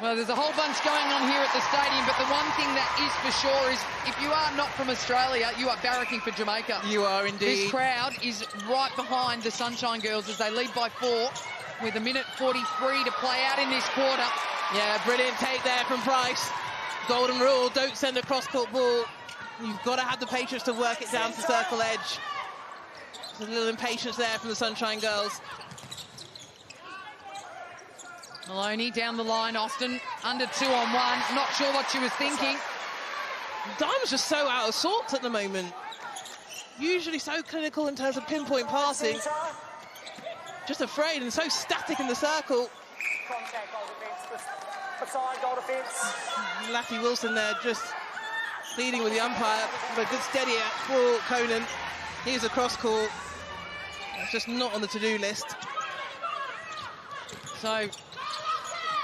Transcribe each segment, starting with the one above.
Well, there's a whole bunch going on here at the stadium, but the one thing that is for sure is if you are not from Australia, you are barracking for Jamaica. You are indeed. This crowd is right behind the Sunshine Girls as they lead by 4 with 1:43 to play out in this quarter. Yeah, brilliant take there from Price. Golden rule, don't send a cross-court ball. You've got to have the patience to work it down to circle edge. There's a little impatience there from the Sunshine Girls. Maloney down the line, Austin under 2-on-1. Not sure what she was thinking. Diamond's just so out of sorts at the moment. Usually so clinical in terms of pinpoint passing. Just afraid and so static in the circle. Contact goal defence. Beside goal defence. Lafferty Wilson there just pleading with the umpire, but good steady for Conan. Here's a cross court. It's just not on the to-do list. So,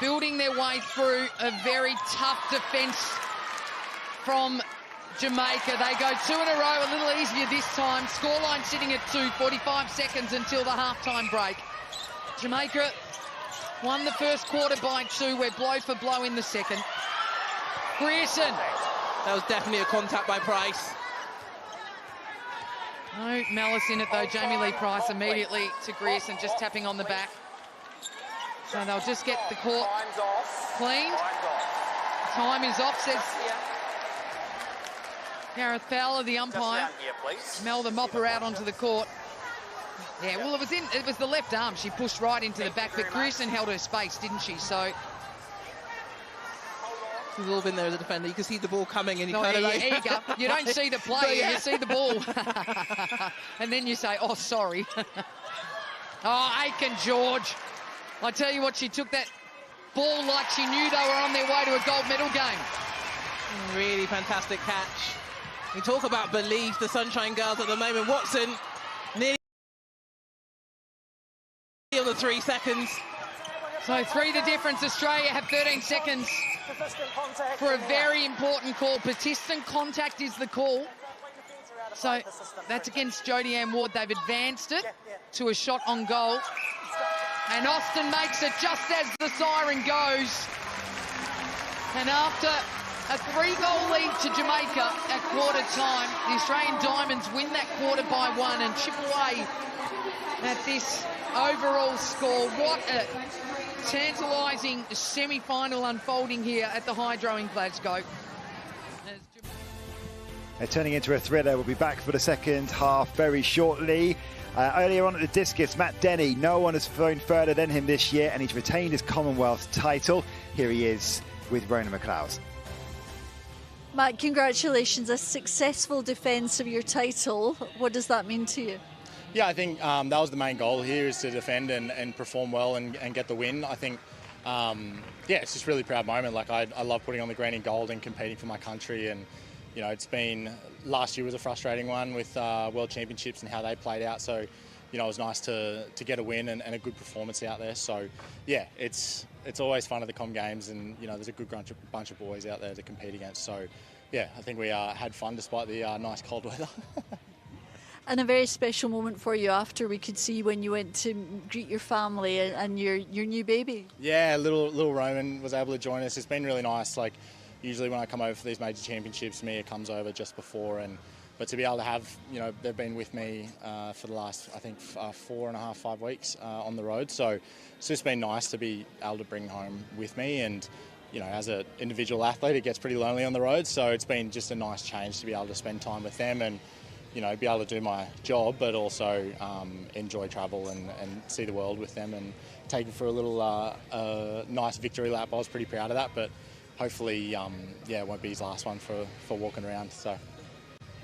building their way through a very tough defence from Jamaica. They go 2 in a row, a little easier this time. Scoreline sitting at 2, 45 seconds until the halftime break. Jamaica won the first quarter by 2. We're blow for blow in the second. Grierson. That was definitely a contact by Price. No malice in it though. Jamie Lee Price immediately to Grierson, just tapping on the back. So they'll just get the court cleaned. Time is off, says Gareth Fowler, the umpire. Mel the mopper out onto the court. Yeah, well, it was the left arm. She pushed right into the back, but Grierson held her space, didn't she? So we've all been there as a defender. You can see the ball coming and you no, kind of like... eager. You don't see the play, yeah. You see the ball. And then you say, oh, sorry. Oh, Aiken George. I tell you what, she took that ball like she knew they were on their way to a gold medal game. Really fantastic catch. We talk about belief, the Sunshine Girls at the moment. Watson nearly on the 3 seconds. So 3 the difference. Australia have 13 seconds for a very important call. Persistent contact is the call. So that's against Jodie Ann Ward. They've advanced it to a shot on goal. And Austin makes it just as the siren goes. And after a 3-goal lead to Jamaica at quarter time, the Australian Diamonds win that quarter by 1 and chip away at this overall score. What a tantalising semi-final unfolding here at the Hydro in Glasgow. They're turning into a thriller. We'll be back for the second half very shortly. Earlier on at the discus, Matt Denny, no one has flown further than him this year, and he's retained his Commonwealth title. Here he is with Rona McLeod. Matt, congratulations, a successful defence of your title. What does that mean to you? Yeah, I think that was the main goal here, is to defend and perform well and get the win. I think, yeah, it's just a really proud moment. Like, I love putting on the green and gold and competing for my country. And, you know, it's been, last year was a frustrating one with World Championships and how they played out. So, you know, it was nice to get a win and a good performance out there. So, yeah, it's always fun at the Com Games, and, you know, there's a good bunch of boys out there to compete against. So, yeah, I think we had fun despite the nice cold weather. And a very special moment for you after we could see when you went to greet your family and your new baby. Yeah, little Roman was able to join us. It's been really nice. Like, usually when I come over for these major championships, Mia comes over just before, but to be able to have, you know, they've been with me for the last, I think, 4.5, 5 weeks on the road. So it's just been nice to be able to bring home with me. And, you know, as an individual athlete, it gets pretty lonely on the road. So it's been just a nice change to be able to spend time with them and, you know, be able to do my job, but also enjoy travel and see the world with them and take it for a little nice victory lap. I was pretty proud of that, but hopefully, yeah, it won't be his last one for walking around. So,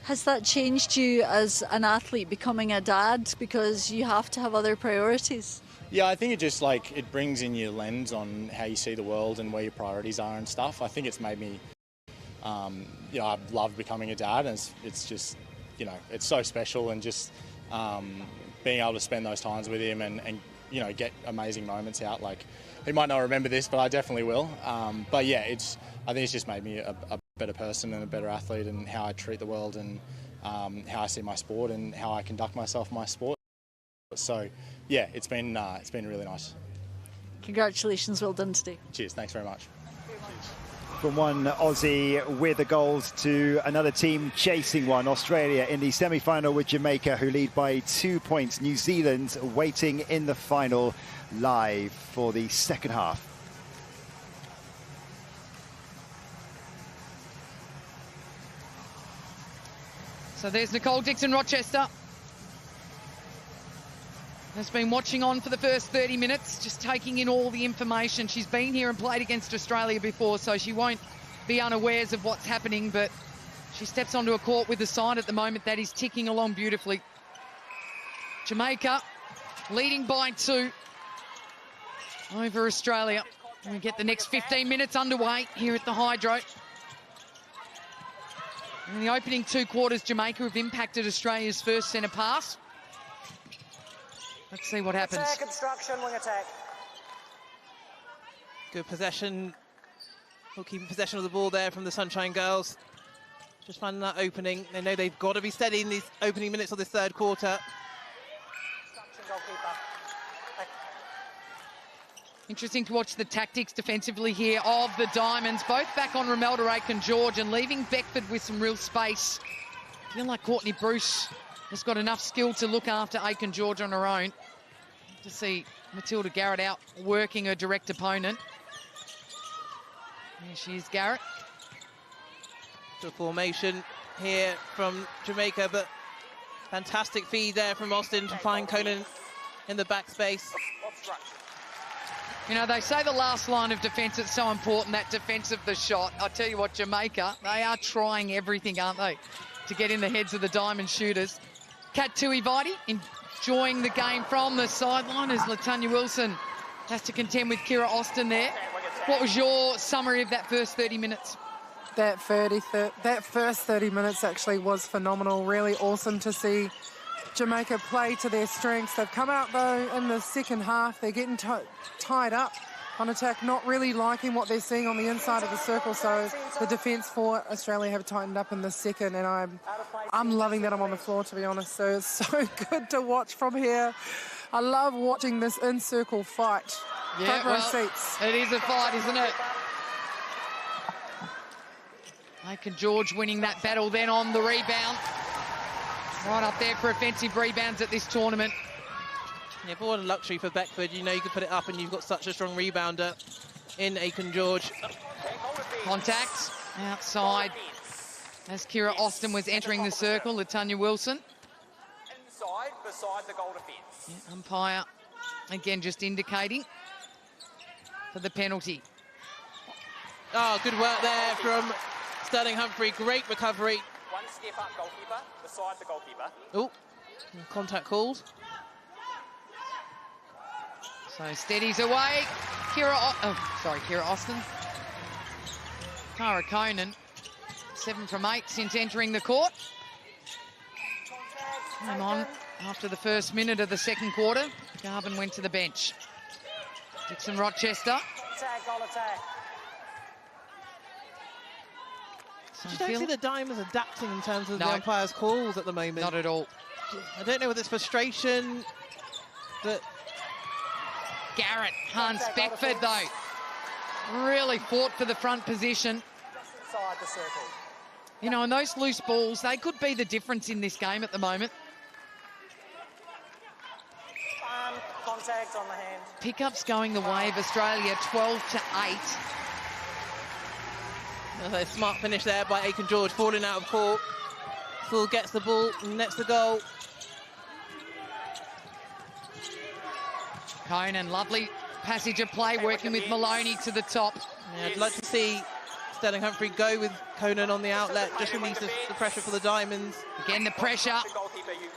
has that changed you as an athlete, becoming a dad, because you have to have other priorities? Yeah, I think it just, like, it brings in your lens on how you see the world and where your priorities are and stuff. I think it's made me, you know, I've loved becoming a dad, and it's just, you know, it's so special, and just being able to spend those times with him and you know, get amazing moments out. Like, he might not remember this, but I definitely will. But yeah, I think it's just made me a better person and a better athlete, and how I treat the world and how I see my sport and how I conduct myself in my sport. So yeah, it's been really nice. Congratulations, well done today. Cheers, thanks very much. From one Aussie with the goals to another team chasing one. Australia in the semi-final with Jamaica, who lead by 2 points. New Zealand waiting in the final live for the second half. So there's Nicole Dixon-Rochester. Has been watching on for the first 30 minutes, just taking in all the information. She's been here and played against Australia before, so she won't be unawares of what's happening, but she steps onto a court with the side at the moment that is ticking along beautifully. Jamaica leading by 2 over Australia. And we get the next 15 minutes underway here at the Hydro. In the opening 2 quarters, Jamaica have impacted Australia's first centre pass. Let's see what happens. Attack, obstruction, wing attack. Good possession. Well, keeping possession of the ball there from the Sunshine Girls. Just finding that opening. They know they've got to be steady in these opening minutes of this third quarter. Interesting to watch the tactics defensively here of the Diamonds. Both back on Romelda Aiken-George and leaving Beckford with some real space. I feel like Courtney Bruce has got enough skill to look after Aiken-George on her own. To see Matilda Garrett out working her direct opponent. There she is, Garrett. Good formation here from Jamaica, but fantastic feed there from Austin to find Conan in the backspace. You know, they say the last line of defence is so important, that defence of the shot. I'll tell you what, Jamaica, they are trying everything, aren't they, to get in the heads of the Diamond shooters. Kat Tuiviti enjoying the game from the sideline as Latanya Wilson has to contend with Kira Austin there. What was your summary of that first 30 minutes? That first 30 minutes actually was phenomenal. Really awesome to see Jamaica play to their strengths. They've come out, though, in the second half. They're getting tied up on attack, not really liking what they're seeing on the inside of the circle. So the defence for Australia have tightened up in the second, and I'm loving that I'm on the floor, to be honest. So it's so good to watch from here. I love watching this in-circle fight. Yeah, well, seats. It is a fight, isn't it? Aiken-George winning that battle then on the rebound. Right up there for offensive rebounds at this tournament. Yeah, but what a luxury for Beckford. You know you can put it up and you've got such a strong rebounder in Aiken-George. Contact outside as Kira Austin was entering the circle. Latanya Wilson. Inside, beside the goal defence. Yeah, umpire, again, just indicating for the penalty. Oh, good work there from Sterling Humphrey. Great recovery. One step up, goalkeeper, beside the goalkeeper. Oh, contact called. So steadies away. Kira Austin. Tara Conan, 7 from 8 since entering the court. Came on after the first minute of the second quarter. Garvin went to the bench. Dixon-Rochester. Attack, goal attack. So you don't see the Diamonds adapting in terms of the umpire's calls at the moment. Not at all. I don't know whether it's frustration, but... Garrett hunts Beckford, though. Really fought for the front position. Just inside the circle. You know, and those loose balls, they could be the difference in this game at the moment. Contact on the hand. Pickups going the way of Australia, 12-8. A smart finish there by Aiken-George, falling out of court. Full gets the ball, nets the goal. Conan, lovely passage of play, working with Maloney to the top. Yeah, I'd like to see Sterling Humphrey go with Conan on the outlet, just release the pressure for the Diamonds. Again, the pressure.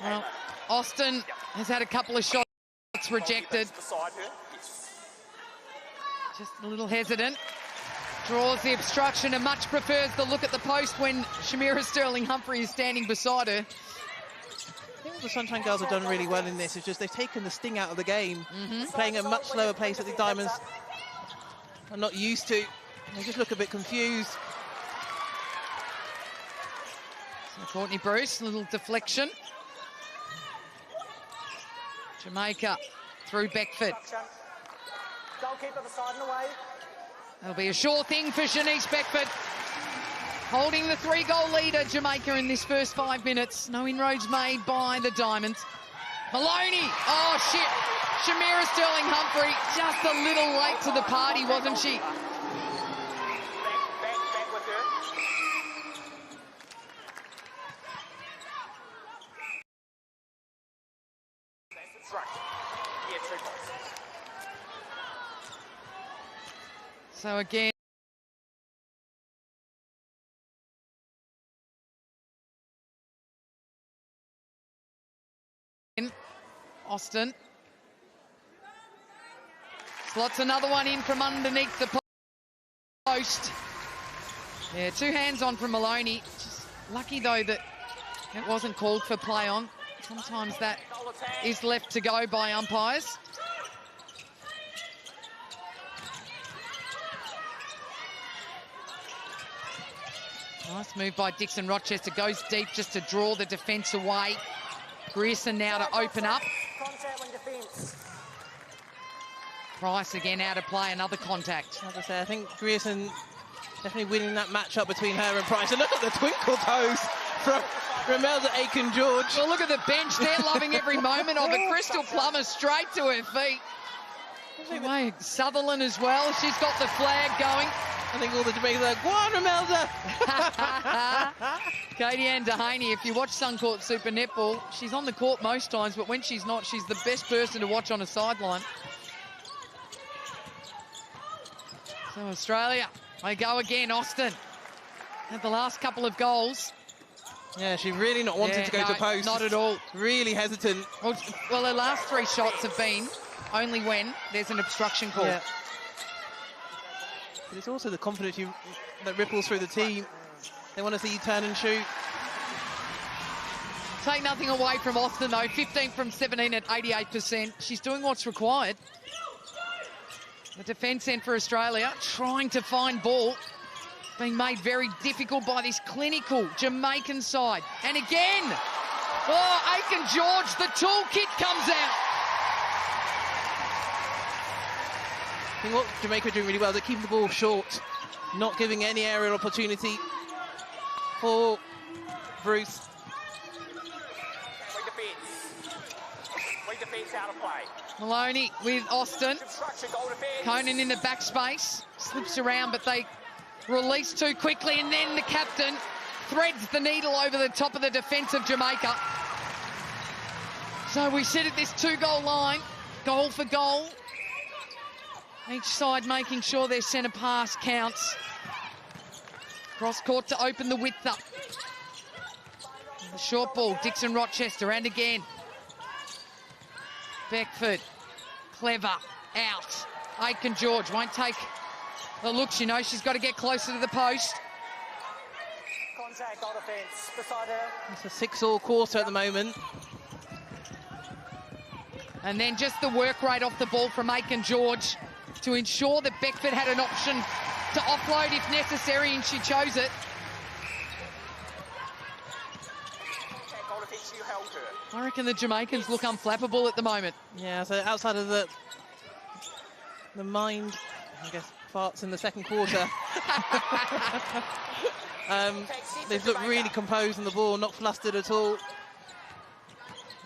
Well, Austin has had a couple of shots rejected. Just a little hesitant. Draws the obstruction and much prefers the look at the post when Shamira Sterling Humphrey is standing beside her. I think what the Sunshine Girls have done really well in this is just they've taken the sting out of the game, playing at a much slower pace that the Diamonds are not used to. They just look a bit confused. So Courtney Bruce, a little deflection. Jamaica through Beckford. Goalkeeper beside and away. That'll be a sure thing for Shanice Beckford. Holding the 3-goal leader, Jamaica, in this first 5 minutes. No inroads made by the Diamonds. Maloney, oh shit. Shamira Sterling-Humphrey, just a little late to the party, wasn't she? Back with her. That's right. Yeah, 2 points. So again, Austin slots another one in from underneath the post. Yeah, 2 hands on from Maloney. Just lucky though that it wasn't called for play on. Sometimes that is left to go by umpires. Nice move by Dixon Rochester. Goes deep just to draw the defence away. Grierson now to open up. Contact when defence. Price again out of play, another contact. Like I say, I think Grierson definitely winning that matchup between her and Price. And look at the twinkle toes from Romelda Aiken-George. Well, look at the bench. They're loving every moment of it. Crystal Plummer straight to her feet. Away, Sutherland as well. She's got the flag going. I think all the Jamaicans are like, go on, Romelda! Katie Ann Dehaney, if you watch Suncourt Super Netball, she's on the court most times, but when she's not, she's the best person to watch on a sideline. So Australia, they go again. Austin had the last couple of goals. Yeah, she really not wanting to go to post. Not at all. Really hesitant. Well, her last 3 shots have been only when there's an obstruction call. Yeah. But it's also the confidence that ripples through the team. They want to see you turn and shoot. Take nothing away from Austin, though. 15 from 17 at 88%. She's doing what's required. The defence end for Australia, trying to find ball. Being made very difficult by this clinical Jamaican side. And again, oh, Aiken-George, the toolkit comes out. I think what Jamaica are doing really well, they're keeping the ball short, not giving any aerial opportunity for Bruce. We defence out of play. Maloney with Austin. Construction, goal defence. Conan in the backspace, slips around, but they release too quickly, and then the captain threads the needle over the top of the defence of Jamaica. So we sit at this 2-goal line, goal for goal. Each side making sure their centre pass counts. Cross court to open the width up. The short ball, Dixon Rochester, and again. Beckford, clever, out. Aiken-George won't take the look. She knows she's got to get closer to the post. Contact, goal defence beside her. It's a 6-all quarter at the moment. And then just the work rate off the ball from Aiken-George to ensure that Beckford had an option to offload if necessary, and she chose it. Goal defence, you held her. I reckon the Jamaicans look unflappable at the moment. Yeah, so outside of the mind, I guess, farts in the second quarter. They've looked really composed on the ball, not flustered at all.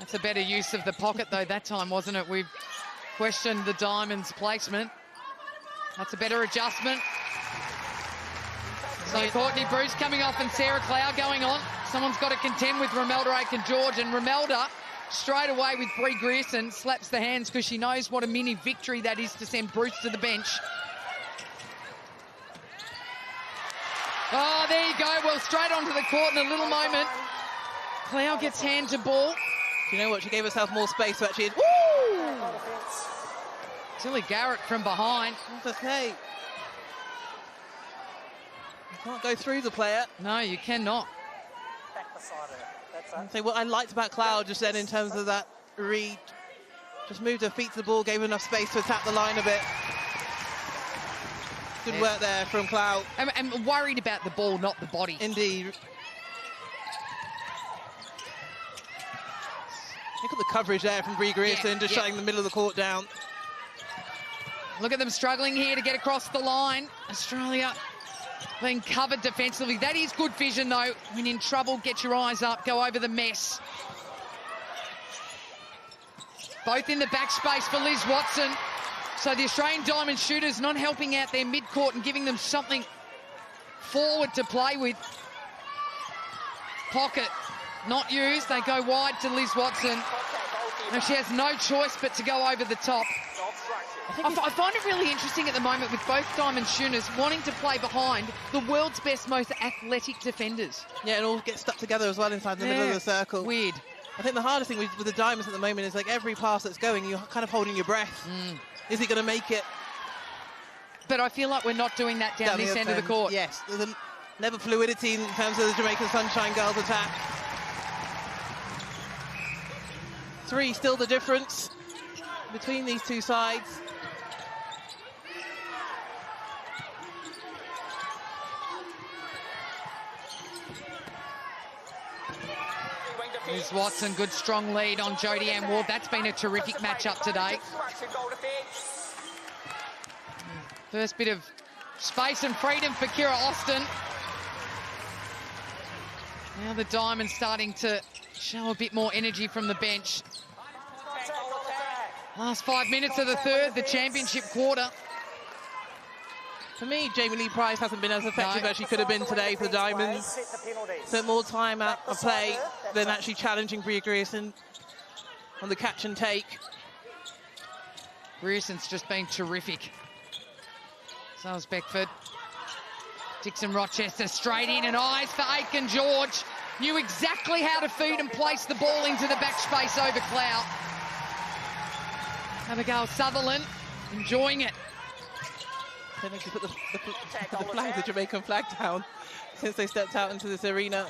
That's a better use of the pocket, though, that time, wasn't it? We've questioned the Diamonds' placement. That's a better adjustment. So Courtney Bruce coming off and Sarah Clow going on. Someone's got to contend with Romelda Aiken-George, and Romelda straight away with Bree Grierson slaps the hands because she knows what a mini victory that is to send Bruce to the bench. Oh, there you go. Well, straight onto the court in a little moment. Clow gets hand to ball. Do you know what? She gave herself more space to actually... Woo! Tilly Garrett from behind. That's okay. You can't go through the player. No, you cannot. Back beside her. That's it. So what I liked about Cloud just then in terms of that read, just moved her feet to the ball, gave enough space to attack the line a bit. Good work there from Cloud. And worried about the ball, not the body. Indeed. Look at the coverage there from Bree Grierson, just shutting the middle of the court down. Look at them struggling here to get across the line. Australia being covered defensively. That is good vision, though. When in trouble, get your eyes up, go over the mess. Both in the back space for Liz Watson. So the Australian Diamond shooters not helping out their mid-court and giving them something forward to play with. Pocket not used. They go wide to Liz Watson. And she has no choice but to go over the top. I find it really interesting at the moment with both Diamond shooters wanting to play behind the world's best, most athletic defenders. Yeah, and all get stuck together as well inside the middle of the circle. Weird. I think the hardest thing with the Diamonds at the moment is like every pass that's going, you're kind of holding your breath. Is he going to make it? But I feel like we're not doing that down this end of the court. Yes, there's a level fluidity in terms of the Jamaican Sunshine Girls attack. 3 still the difference between these two sides. Liz Watson, good strong lead on Jodie Ann Ward. That's been a terrific matchup today. First bit of space and freedom for Kira Austin. Now the Diamonds starting to show a bit more energy from the bench. Last 5 minutes of the third, the championship quarter. For me, Jamie Lee Price hasn't been as effective as she could have been today for the Diamonds. Spent more time out of play than actually challenging Bria Grierson on the catch and take. Grierson's just been terrific. So was Beckford. Dixon Rochester straight in and eyes for Aiken George. Knew exactly how to feed and place the ball into the back space over Clout. Abigail Sutherland enjoying it. I think she put the Jamaican flag down since they stepped out into this arena.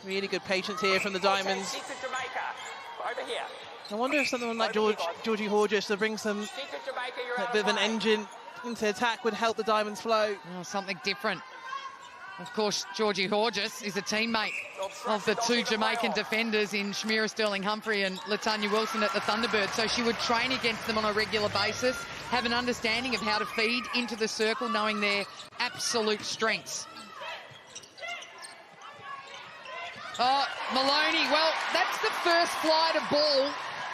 Really good patience here from the Diamonds. I wonder if someone like Georgie Horges to bring some bit of an engine into attack would help the Diamonds flow. Oh, something different. Of course, Georgie Horges is a teammate of the two Jamaican defenders in Shamira Sterling-Humphrey and Latanya Wilson at the Thunderbird. So she would train against them on a regular basis, have an understanding of how to feed into the circle, knowing their absolute strengths. Oh, Maloney, well, that's the first flight of ball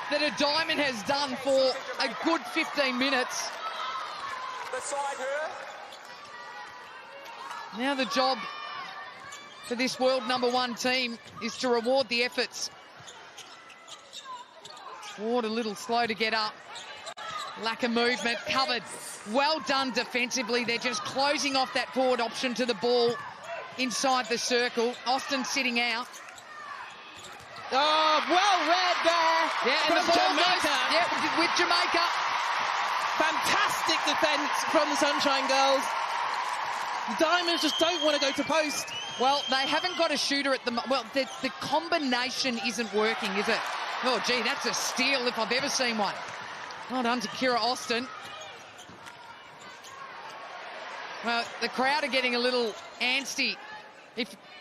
that a Diamond has done for a good 15 minutes. Beside her. Now the job for this world #1 team is to reward the efforts. Ward a little slow to get up. Lack of movement, covered. Well done defensively. They're just closing off that forward option to the ball inside the circle. Austin sitting out. Oh, well read there. Yeah, and the ball Jamaica. goes, yeah, with Jamaica. Fantastic defence from the Sunshine Girls. The Diamonds just don't want to go to post. Well, they haven't got a shooter at the moment. Well, the combination isn't working, is it? Oh, gee, that's a steal if I've ever seen one. Well done to Kira Austin. Well, the crowd are getting a little antsy,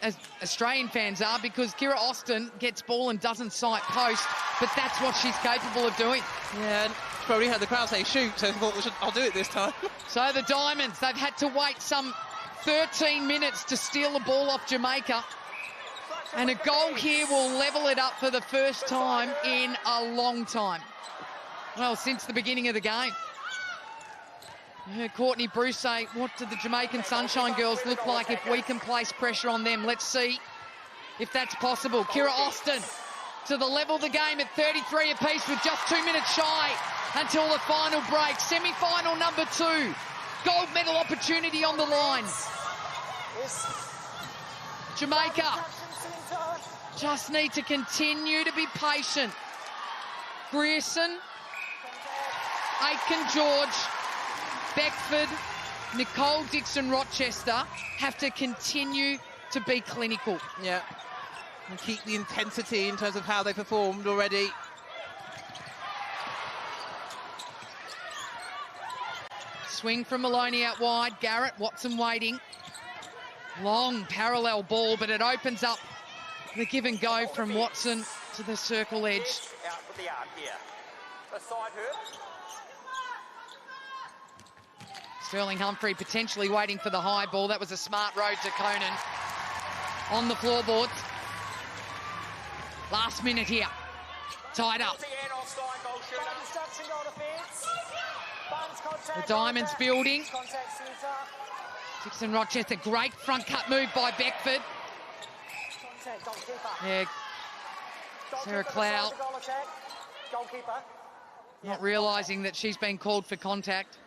as Australian fans are, because Kira Austin gets ball and doesn't sight post, but that's what she's capable of doing. Yeah, and probably heard the crowd say shoot, so I thought, I'll do it this time. So the Diamonds, they've had to wait some 13 minutes to steal the ball off Jamaica. And a goal here will level it up for the first time in a long time. Well, since the beginning of the game. I heard Courtney Bruce say, what do the Jamaican Sunshine Girls look like if we can place pressure on them? Let's see if that's possible. Kira Austin to the level of the game at 33 apiece with just 2 minutes shy until the final break. Semi-final #2. Gold medal opportunity on the line. Jamaica just need to continue to be patient. Grierson, Aiken George, Beckford, Nicole Dixon-Rochester have to continue to be clinical. Yeah, and keep the intensity in terms of how they performed already. Swing from Maloney out wide. Garrett, Watson waiting. Long parallel ball, but it opens up the give and go from Watson to the circle edge. with the arm here. Beside her. Sterling Humphrey potentially waiting for the high ball. That was a smart road to Conan on the floorboards. Last minute here. Tied up. The Diamonds building. Dixon Rochester, great front cut move by Beckford. Yeah. Sarah Clow not realising that she's been called for contact.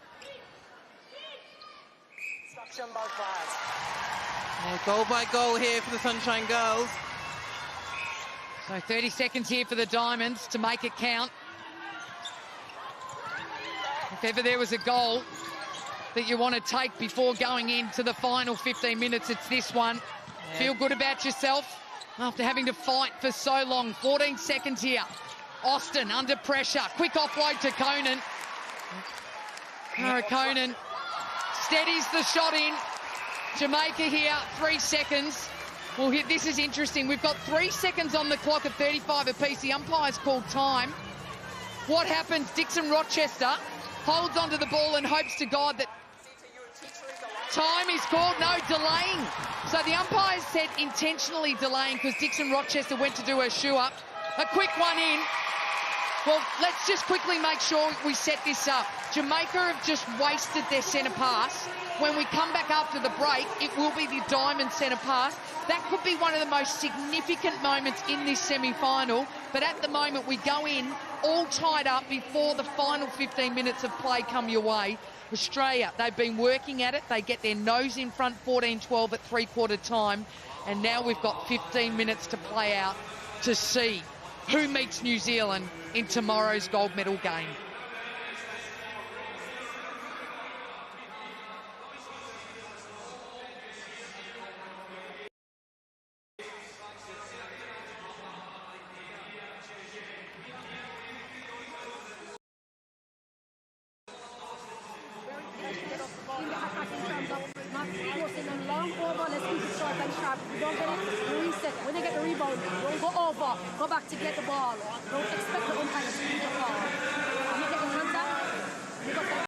Yeah, goal by goal here for the Sunshine Girls. So 30 seconds here for the Diamonds to make it count. If ever there was a goal that you want to take before going into the final 15 minutes, it's this one. Yeah. Feel good about yourself after having to fight for so long. 14 seconds here. Austin under pressure. Quick offload to Conan. Conan steadies the shot in. Jamaica here, 3 seconds. Well, this is interesting. We've got 3 seconds on the clock at 35 apiece. The umpire's called time. What happens? Dixon Rochester holds onto the ball and hopes to God that time is called. No, delaying. So the umpire said intentionally delaying because Dixon Rochester went to do her shoe up. A quick one in. Well, let's just quickly make sure we set this up. Jamaica have just wasted their centre pass. When we come back after the break, it will be the Diamond centre pass. That could be one of the most significant moments in this semi-final. But at the moment, we go in all tied up before the final 15 minutes of play come your way. Australia, they've been working at it. They get their nose in front 14-12 at three-quarter time. And now we've got 15 minutes to play out to see who meets New Zealand in tomorrow's gold medal game. When they get the rebound, don't go over, go back to get the ball. Don't expect the umpire to keep the ball. You get the hands up, you got the